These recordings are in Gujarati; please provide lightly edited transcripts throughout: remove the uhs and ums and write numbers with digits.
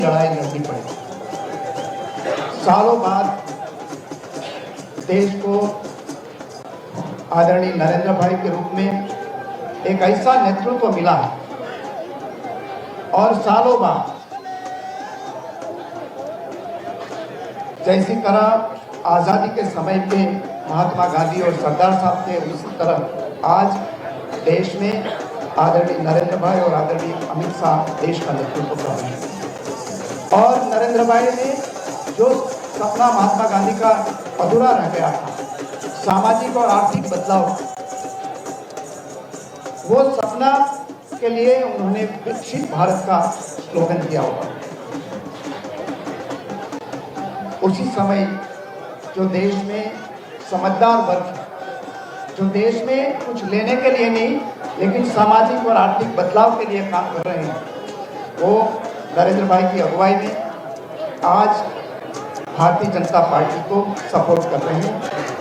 लड़ाई लड़नी पड़ी। सालों बाद देश को आदरणीय नरेंद्र भाई के रूप में एक ऐसा नेतृत्व मिला है और सालों बाद जैसी तरह आज़ादी के समय पे महात्मा गांधी और सरदार साहब थे, उसी तरह आज देश में आदरणीय नरेंद्र भाई और आदरणीय अमित शाह देश का नेतृत्व कर रहे हैं। और नरेंद्र भाई ने जो सपना महात्मा गांधी का अधूरा रह गया था, सामाजिक और आर्थिक बदलाव, वो सपना के लिए उन्होंने विकसित भारत का स्लोगन दिया हुआ। उसी समय जो देश में समझदार वर्ग, जो देश में कुछ लेने के लिए नहीं लेकिन सामाजिक और आर्थिक बदलाव के लिए काम कर रहे हैं, वो नरेंद्र भाई की अगुवाई में आज भारतीय जनता पार्टी को सपोर्ट कर रहे हैं,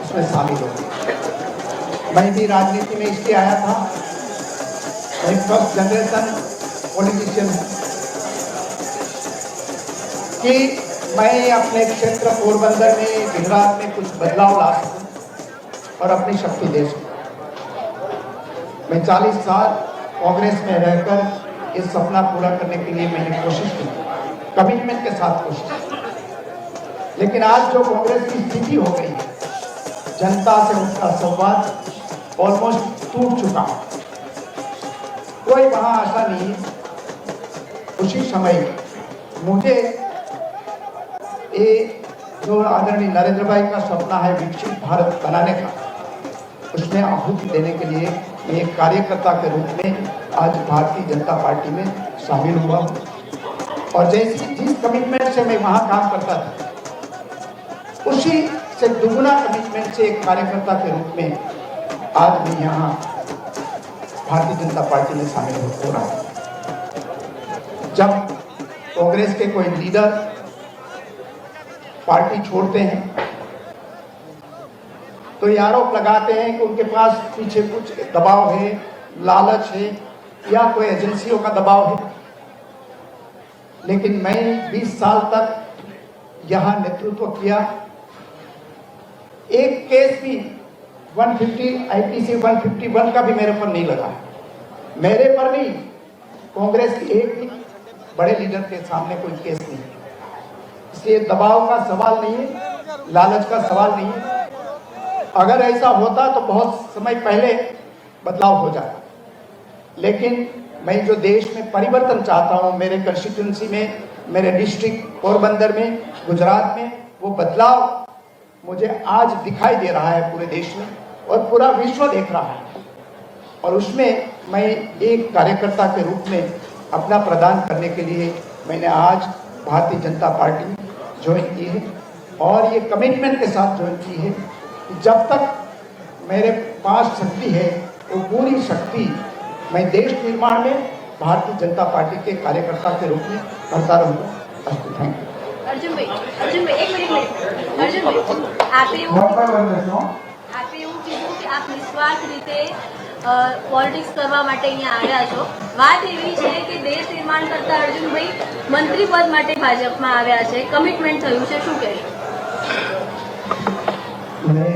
उसमें शामिल हो गए। मैं भी राजनीति में इसलिए आया था, मैं फर्स्ट जनरेशन पॉलिटिशियन हूँ कि मैं अपने क्षेत्र पोरबंदर में, गुजरात में कुछ बदलाव ला सकूं और अपनी शक्ति दे सकूं। मैं 40 साल कांग्रेस में रहकर इस सपना पूरा करने के लिए मैंने कोशिश की, कमिटमेंट के साथ कोशिश की। लेकिन आज जो कांग्रेस की स्थिति हो गई है, जनता से उसका संवाद ऑलमोस्ट टूट चुका है, कोई वहां आशा नहीं है। उसी समय मुझे ये जो आदरणीय नरेंद्र भाई का सपना है विकसित भारत बनाने का, उसमें आहुति देने के लिए मैं एक कार्यकर्ता के रूप में आज भारतीय जनता पार्टी में शामिल हुआ। और जिस कमिटमेंट से मैं वहाँ काम करता था, उसी से दुगुना कमिटमेंट से एक कार्यकर्ता के रूप में आज मैं यहाँ भारतीय जनता पार्टी में शामिल हो रहा हूँ। जब कांग्रेस के कोई लीडर पार्टी छोड़ते हैं तो ये आरोप लगाते हैं कि उनके पास पीछे कुछ दबाव है, लालच है या कोई एजेंसियों का दबाव है। लेकिन मैं 20 साल तक यहाँ नेतृत्व किया, एक केस भी 150 IPC 151 का भी मेरे पर नहीं लगा। मेरे पर नहीं, कांग्रेस के एक भी बड़े लीडर के सामने कोई केस नहीं। इसलिए दबाव का सवाल नहीं है, लालच का सवाल नहीं है। अगर ऐसा होता तो बहुत समय पहले बदलाव हो जाता। लेकिन मैं जो देश में परिवर्तन चाहता हूँ, मेरे कंस्टिट्यूंसी में, मेरे डिस्ट्रिक्ट पोरबंदर में, गुजरात में, वो बदलाव मुझे आज दिखाई दे रहा है पूरे देश में और पूरा विश्व देख रहा है। और उसमें मैं एक कार्यकर्ता के रूप में अपना प्रदान करने के लिए मैंने आज भारतीय जनता पार्टी ज्वाइन की है और ये कमिटमेंट के साथ ज्वाइन की है कि जब तक मेरे पास शक्ति है वो पूरी शक्ति मैं देश निर्माण में भारतीय जनता पार्टी के कार्यकर्ता के रूप में करता रहूँगा। Thank you. अर्जुन भाई एक मिनट अर्जुन भाई आपे એવું કીધું કે આપ નિસ્વાર્થ રીતે પોલિટિક્સ કરવા માટે અહીંયા આવ્યા છો। વાત એવી છે કે દેશ નિર્માણ કરતા અર્જુનભાઈ મંત્રી પદ માટે ભાજપમાં આવ્યા છે, કમિટમેન્ટ થયું છે, શું કહેશો? मैं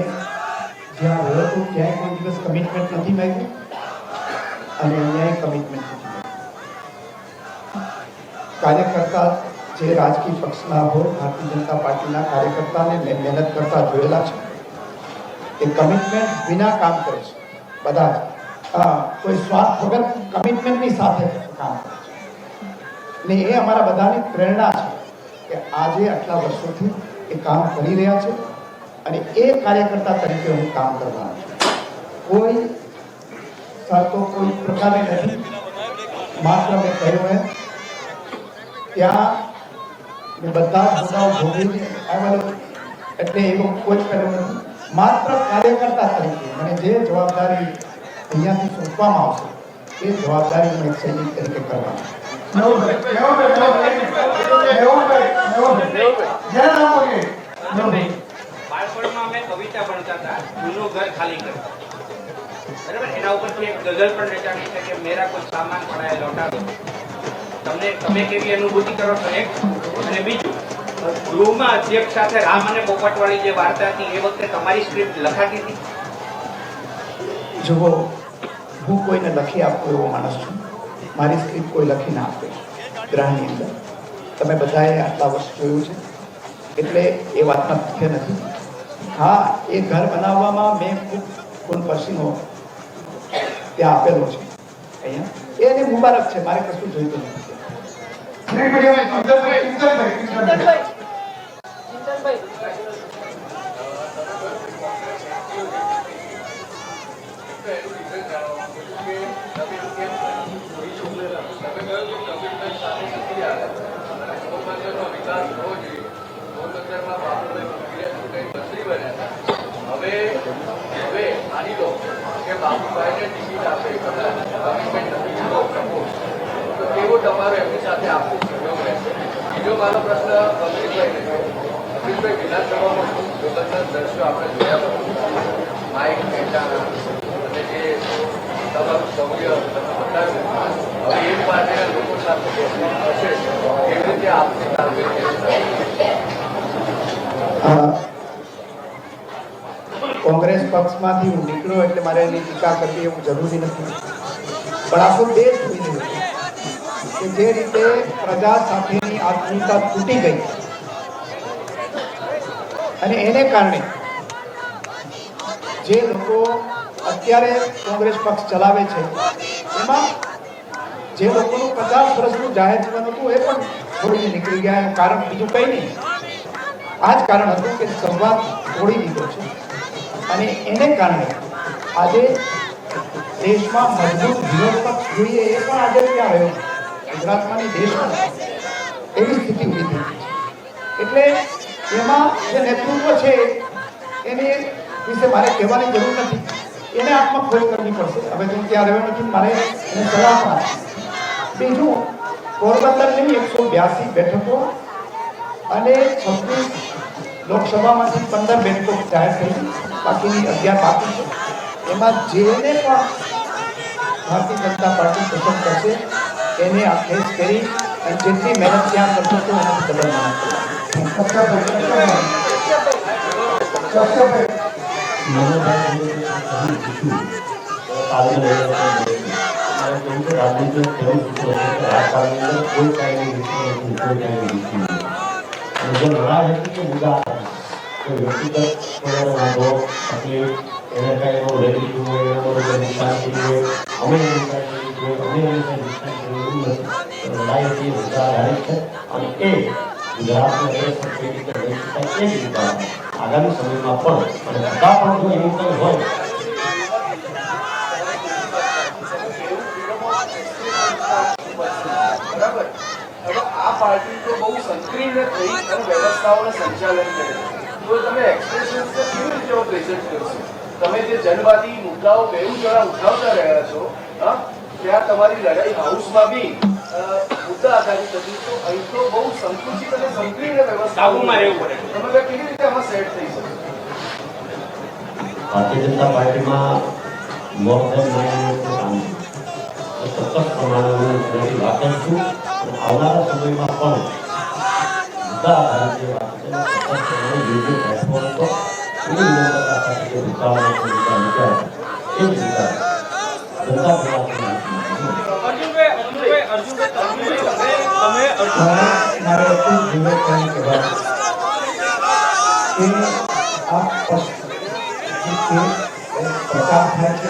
જ્યાં રહ્યો તો ક્યાંય કોઈ દિવસ કમિટમેન્ટ નથી માંગ્યું અને અહીંયા કમિટમેન્ટ નથી માંગ્યું। કાર્યકર્તા જે રાજકીય પક્ષના હોય, ભારતીય जनता પાર્ટીના કાર્યકર્તાને મેં મહેનત કરતા જોયેલા છે। એ કમિટમેન્ટ વિના કામ કરે છે બધા જ, કોઈ સ્વાર્થ વગર કમિટમેન્ટની સાથે કામ કરે છે ને એ અમારા બધાની પ્રેરણા છે કે આજે આટલા વર્ષોથી એ કામ કરી રહ્યા છે અને એ કાર્યકર્તા તરીકે હું કામ કરવાનો છું। કોઈ શરતો કોઈ પ્રકારની નથી, માત્ર મેં કહ્યું है ત્યાં મેં બધા હોદ્દાઓ ભોગવીને આવેલો એટલે એવો કોઈ કર્યો નથી। માત્ર કાર્યકર્તા તરીકે મને જે જવાબદારી અહીંયાથી સોંપવામાં આવશે એ જવાબદારી હું એક સૈનિક તરીકે કરવાનો છું। બાળપણમાં અમે કવિતા ભણતા હતા, જૂનું ઘર ખાલી કર, બરાબર? એના ઉપરથી એક ગઝલ પણ રચાણી છે કે મેરા કોઈ સામાન પડા હે લौटा दो। તમને તમે કેવી અનુભૂતિ કરો છો એક, અને બીજું ગૃહમાં અધ્યક્ષ સાથે રામ અને પોપટવાળી જે વાર્તા હતી એ વખતે તમારી સ્ક્રિપ્ટ લખાતી હતી? જુઓ, હું કોઈને લખી આપું એવો માણસ છું. મારી સ્ક્રિપ્ટ કોઈ લખી ના આપે ગ્રહની અંદર. તમે બધાએ આટલા વર્ષ જોયું છે એટલે એ વાતમાં તથ્ય નથી. હા, એ ઘર બનાવવામાં મેં ખૂબ ખૂન પસીનો ત્યાં આપેલો છે અહીંયા. એને મુબારક છે, મારે કશું જોઈતું નથી. હવે માની લો કે બાબુભાઈને ટિકિટ આપે તો કેવો તમારો એમની સાથે આપવો સહયોગ રહેશે? બીજો મારો પ્રશ્ન અમિતભાઈ વિધાનસભામાં યોગના દ્રશ્યો આપણે જોયા માઇક મહેતાના અને જે તમારું સૌર્ય બતાવ્યું, હવે એક પાર્ટીના લોકો સાથે બેસવાનું હશે કેવી રીતે આપની કામગીરી? કોંગ્રેસ પક્ષમાંથી હું નીકળ્યો એટલે મારે એની ટીકા કરવી એવું જરૂરી નથી. પણ આખો દેશ જોઈ રહ્યો છે કે જે રીતે પ્રજા સાથેની આત્મીયતા તૂટી ગઈ અને એને કારણે જે લોકો અત્યારે કોંગ્રેસ પક્ષ ચલાવે છે એમાં જે લોકોનું 50 વર્ષનું જાહેર જીવન હતું એ પણ છોડીને નીકળી ગયા. એનું કારણ બીજું કંઈ નહીં, આ જ કારણ હતું કે સંવાદ તોડી દીધો છે અને એને કારણે આજે દેશમાં મજબૂત વિરોધ પક્ષ જોઈએ એ પણ આજે ક્યાં રહ્યો? ગુજરાતમાં દેશમાં એવી સ્થિતિ ઊભી થઈ છે. એટલે એમાં જે નેતૃત્વ છે એને વિશે મારે કહેવાની જરૂર નથી. એને આત્મખોજ કરવી પડશે. હવે હું ત્યાં રહ્યો નથી, મારે એને સલાહ પણ આપી. બીજું, પોરબંદરની 182 બેઠકો અને 26 લોકસભામાંથી 15 બેઠકો જાહેર થઈ, બાકીની 11 બાકી છે. એમાં જેને પણ ભારતીય જનતા પાર્ટી પસંદ કરશે એને આ ખેસ કરી અને જેટલી મહેનત ત્યાં કરશો તો એનાથી ડબલ મહેનત એને કાંઈ એવો રેડી હોય એના બરોબર નુકસાન થઈ હોય અમે લડાઈ હતી બધા આધારિત છે અને એ ગુજરાતના આગામી સમયમાં પણ અને બધા પણ જો એવું કંઈ હોય બરાબર. હવે આ પાર્ટી તો બહુ સંકીર્ણ થઈ અને વ્યવસ્થાઓનું સંચાલન કરે, તો તમે એક્સપ્રેશન કેવી રીતે પ્રેઝન્ટ કરશો? તમે જે જનવાદી મુદ્દાઓ બેઉ જણા ઉઠાવતા રહ્યા છો, ત્યાં તમારી લડાઈ હાઉસમાં બી મુદ્દા આધારિત હતી, તો અહીં તો બહુ સંકુચિત અને સંકીર્ણ વ્યવસ્થાઓમાં રહેવું પડે. તમે કેવી રીતે આમાં સેટ થઈ શકે? ભારતીય જનતા પાર્ટીમાં મોર દેન 9 કામ છે. ચોક્કસ પ્રમાણે હું તેનાથી વાકેફ છું અને આવનારા સમયમાં પણ મુદ્દા આધારિત જે વાત છે ચોક્કસ પ્રમાણે યોગ્ય પ્લેટફોર્મ પર એવી વિનમ્રતા સાથે જે વિચારવાનો વિચાર વિચાર એ જ વિચાર જનતા મારે એટલું જ વિવેક કરીને કહેવાય કે આ પ્રચાર થાય છે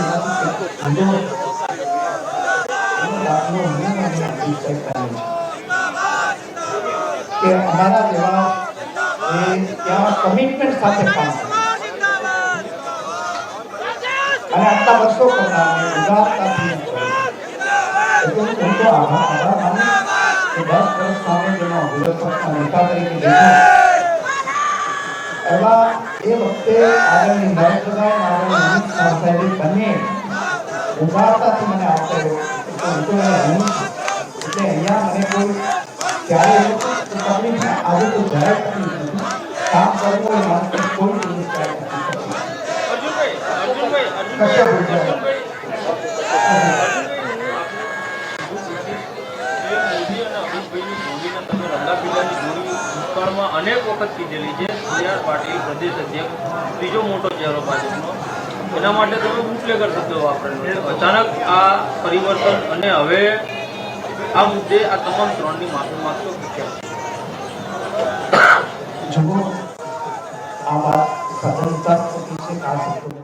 એનો દાખલો હું મને આપી શકતા નથી કે અમારા જેવા એ ત્યાં કમિટમેન્ટ સાથે કામ કરે અને આટલા વર્ષો કરનારને ઉદારતાથી એટલે હું તો આભાર માનું કે 10 વર્ષ સામે જેનો વિરોધ પક્ષના નેતા તરીકે દેખાય એવા એ વખતે આદરણીય નરેન્દ્રભાઈ અને આદરણીય અમિત શાહ સાહેબે બંને ઉદારતાથી મને આપ્યો એટલે હું તો એને ભણું છું. એટલે અહીંયા મને કોઈ ક્યારે તકલીફ આજે તો જરાય તકલીફ નથી. કામ કરવું એ માણસને કોઈ તકલીફ નથી. અનેક વખત કીધેલી છે સી આર પાટીલ પ્રદેશ અધ્યક્ષ ત્રીજો મોટો ચહેરો ભાજપનો, એના માટે તમે બુટલેગર શબ્દો વાપરેલો. અચાનક આ પરિવર્તન અને હવે આ મુદ્દે આ તમામ ત્રણની માફી માંગતો કેમ? જુઓ, આ વાત સદંતર પીછે આ શબ્દો